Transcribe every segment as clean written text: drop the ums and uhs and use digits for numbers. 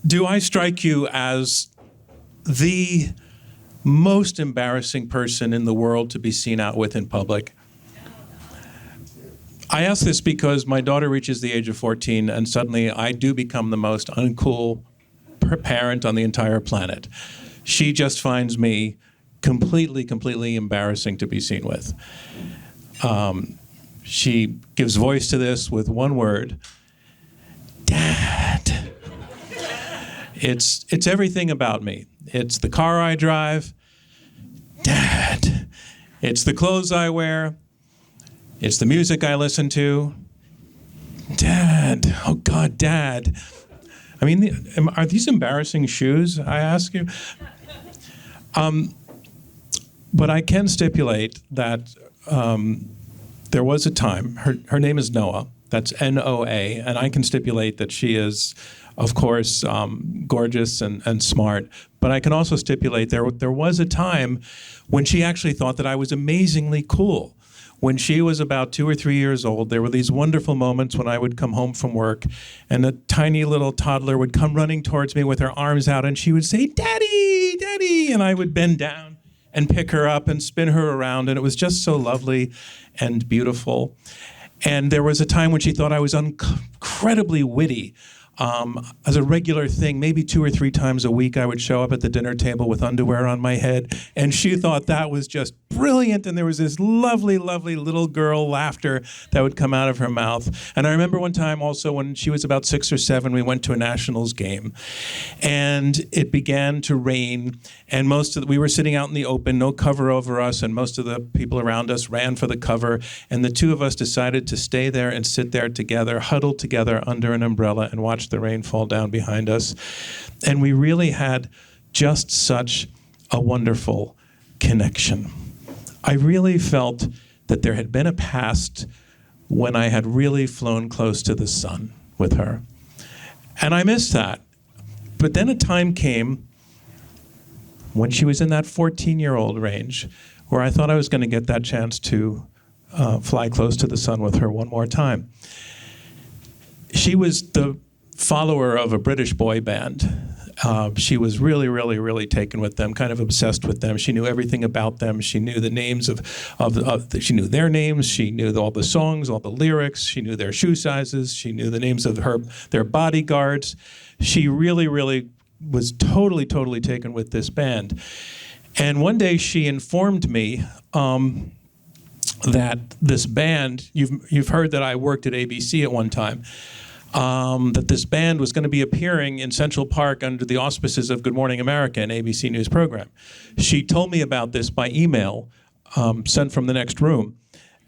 Do I strike you as the most embarrassing person in the world to be seen out with in public? I ask this because my daughter reaches the age of 14, and suddenly I do become the most uncool parent on the entire planet. She just finds me completely embarrassing to be seen with. She gives voice to this with one word: Dad. It's everything about me. It's the car I drive, Dad. It's the clothes I wear. It's the music I listen to, Dad. Oh God, Dad. I mean, are these embarrassing shoes, I ask you? But I can stipulate that there was a time, her name is Noah, that's N-O-A, and I can stipulate that she is, of course, gorgeous and smart, but I can also stipulate there was a time when she actually thought that I was amazingly cool. When she was about 2 or 3 years old, there were these wonderful moments when I would come home from work and a tiny little toddler would come running towards me with her arms out and she would say, Daddy, Daddy, and I would bend down and pick her up and spin her around, and it was just so lovely and beautiful. And there was a time when she thought I was incredibly witty. As a regular thing, maybe 2 or 3 times a week, I would show up at the dinner table with underwear on my head, and she thought that was just brilliant, and there was this lovely little girl laughter that would come out of her mouth. And I remember one time also when she was about 6 or 7, we went to a Nationals game, and it began to rain, and we were sitting out in the open, no cover over us, and most of the people around us ran for the cover, and the two of us decided to stay there and sit there together, huddled together under an umbrella and watch the rain fall down behind us. And we really had just such a wonderful connection. I really felt that there had been a past when I had really flown close to the sun with her. And I missed that. But then a time came when she was in that 14-year-old range where I thought I was going to get that chance to fly close to the sun with her one more time. She was the follower of a British boy band. She was really taken with them, kind of obsessed with them. She knew everything about them. She knew the names she knew their names. She knew all the songs, all the lyrics. She knew their shoe sizes. She knew the names of their bodyguards. She really was totally taken with this band. And one day she informed me that this band, you've heard that I worked at ABC at one time, that this band was going to be appearing in Central Park under the auspices of Good Morning America, an ABC News program. She told me about this by email, sent from the next room.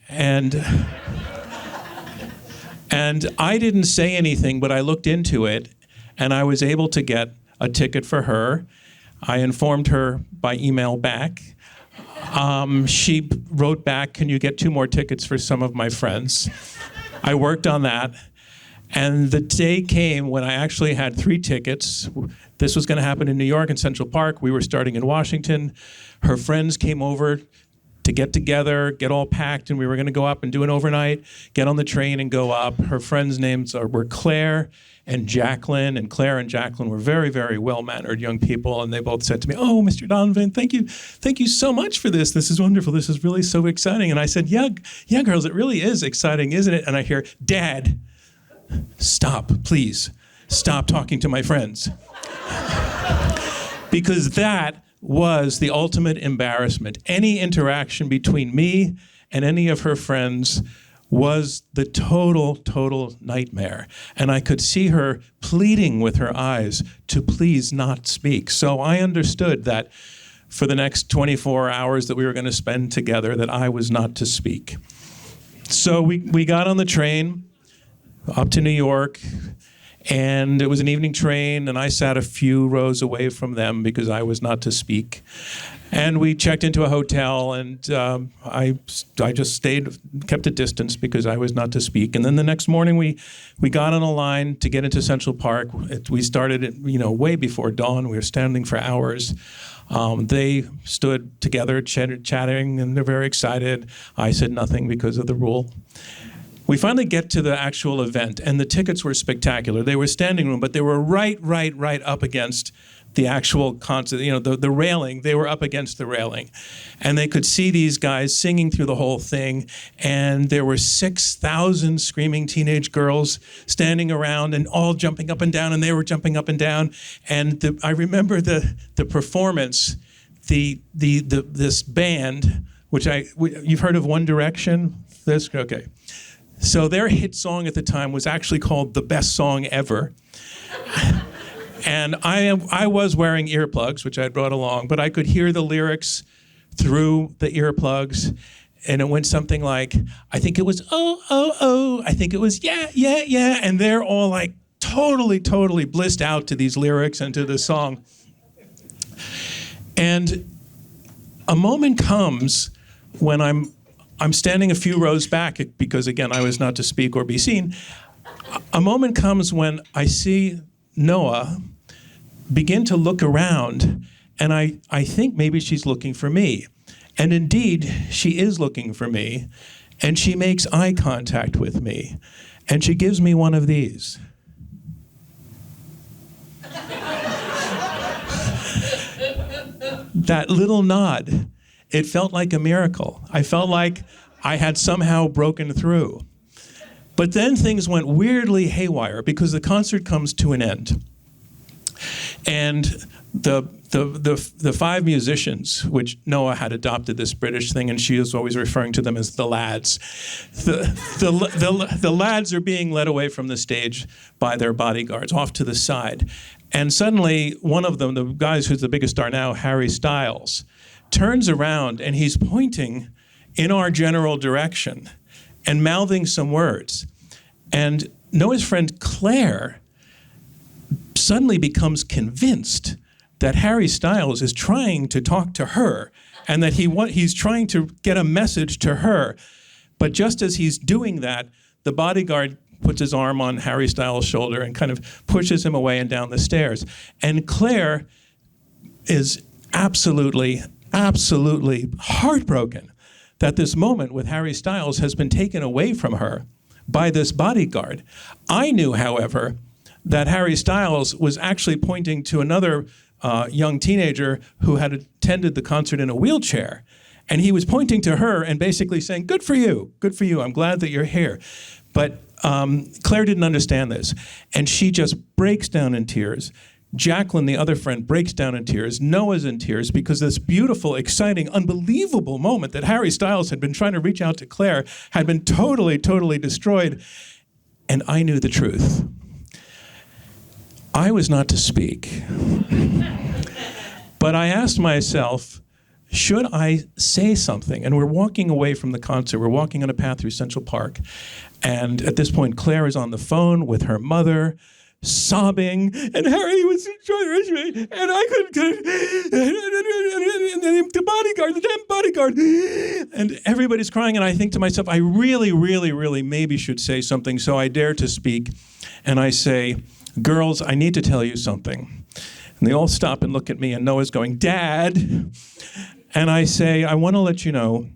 And I didn't say anything, but I looked into it, and I was able to get a ticket for her. I informed her by email back. She wrote back, can you get 2 more tickets for some of my friends? I worked on that. And the day came when I actually had 3 tickets. This was going to happen in New York in Central Park. We were starting in Washington. Her friends came over to get together, get all packed, and we were going to go up and do an overnight, get on the train and go up. Her friends' names were Claire and Jacqueline, and Claire and Jacqueline were very well-mannered young people, and they both said to me, oh, Mr. Donvan, thank you so much for this. This is wonderful. This is really so exciting. And I said, yeah, girls, it really is exciting, isn't it? And I hear, Dad, stop, please. Stop talking to my friends. Because that was the ultimate embarrassment. Any interaction between me and any of her friends was the total nightmare. And I could see her pleading with her eyes to please not speak. So I understood that for the next 24 hours that we were going to spend together, that I was not to speak. So we got on the train up to New York, and it was an evening train, and I sat a few rows away from them because I was not to speak. And we checked into a hotel, and I just kept a distance because I was not to speak. And then the next morning, we got on a line to get into Central Park. We started way before dawn. We were standing for hours. They stood together chatting, and they're very excited. I said nothing because of the rule. We finally get to the actual event, and the tickets were spectacular. They were standing room, but they were right up against the actual concert, the railing. They were up against the railing. And they could see these guys singing through the whole thing, and there were 6,000 screaming teenage girls standing around and all jumping up and down, and they were jumping up and down. And I remember the performance, this band, which you've heard of One Direction? Okay. So their hit song at the time was actually called The Best Song Ever. And I was wearing earplugs, which I brought along, but I could hear the lyrics through the earplugs, and it went something like, I think it was, oh, oh, oh, I think it was, yeah, yeah, yeah, and they're all like totally blissed out to these lyrics and to the song. And a moment comes when I'm standing a few rows back because, again, I was not to speak or be seen. A moment comes when I see Noah begin to look around, and I think maybe she's looking for me. And indeed, she is looking for me, and she makes eye contact with me, and she gives me one of these. That little nod. It felt like a miracle. I felt like I had somehow broken through. But then things went weirdly haywire because the concert comes to an end. And the five musicians, which Noah had adopted this British thing, and she was always referring to them as the lads. The lads are being led away from the stage by their bodyguards off to the side. And suddenly one of them, the guys who's the biggest star now, Harry Styles, turns around and he's pointing in our general direction and mouthing some words. And Noah's friend Claire suddenly becomes convinced that Harry Styles is trying to talk to her and that he's trying to get a message to her. But just as he's doing that, the bodyguard puts his arm on Harry Styles' shoulder and kind of pushes him away and down the stairs. And Claire is absolutely heartbroken that this moment with Harry Styles has been taken away from her by this bodyguard. I knew, however, that Harry Styles was actually pointing to another young teenager who had attended the concert in a wheelchair. And he was pointing to her and basically saying, good for you, I'm glad that you're here. But Claire didn't understand this, and she just breaks down in tears. Jacqueline, the other friend, breaks down in tears. Noah's in tears because this beautiful, exciting, unbelievable moment that Harry Styles had been trying to reach out to Claire had been totally destroyed. And I knew the truth. I was not to speak. But I asked myself, should I say something? And we're walking away from the concert. We're walking on a path through Central Park. And at this point, Claire is on the phone with her mother, sobbing, and Harry was trying to reach me, and I couldn't, and the damn bodyguard, and everybody's crying, and I think to myself, I really maybe should say something, so I dare to speak, and I say, girls, I need to tell you something. And they all stop and look at me, and Noah's going, Dad, and I say, I want to let you know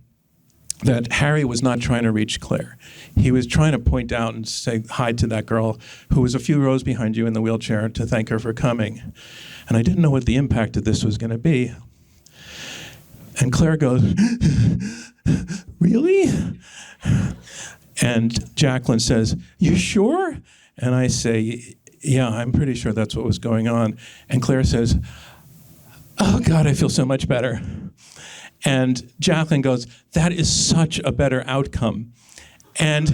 that Harry was not trying to reach Claire. He was trying to point out and say hi to that girl who was a few rows behind you in the wheelchair to thank her for coming. And I didn't know what the impact of this was going to be. And Claire goes, really? And Jacqueline says, you sure? And I say, yeah, I'm pretty sure that's what was going on. And Claire says, oh God, I feel so much better. And Jacqueline goes, that is such a better outcome. And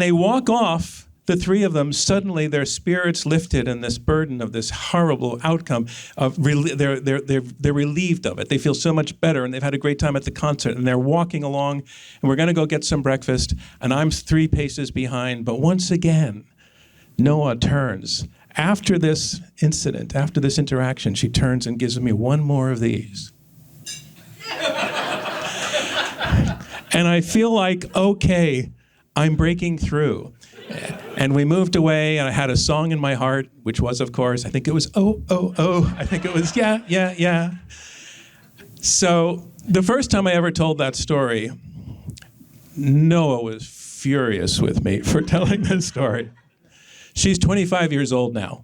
they walk off, the three of them, suddenly their spirits lifted and this burden of this horrible outcome, they're relieved of it. They feel so much better and they've had a great time at the concert and they're walking along and we're gonna go get some breakfast and I'm 3 paces behind. But once again, Noah turns. After this incident, after this interaction, she turns and gives me one more of these. And I feel like, okay, I'm breaking through. And we moved away, and I had a song in my heart, which was, of course, I think it was, oh, oh, oh. I think it was, yeah, yeah, yeah. So the first time I ever told that story, Noah was furious with me for telling this story. She's 25 years old now.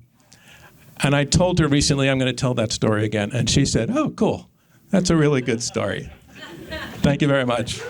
And I told her recently I'm going to tell that story again. And she said, oh, cool. That's a really good story. Thank you very much.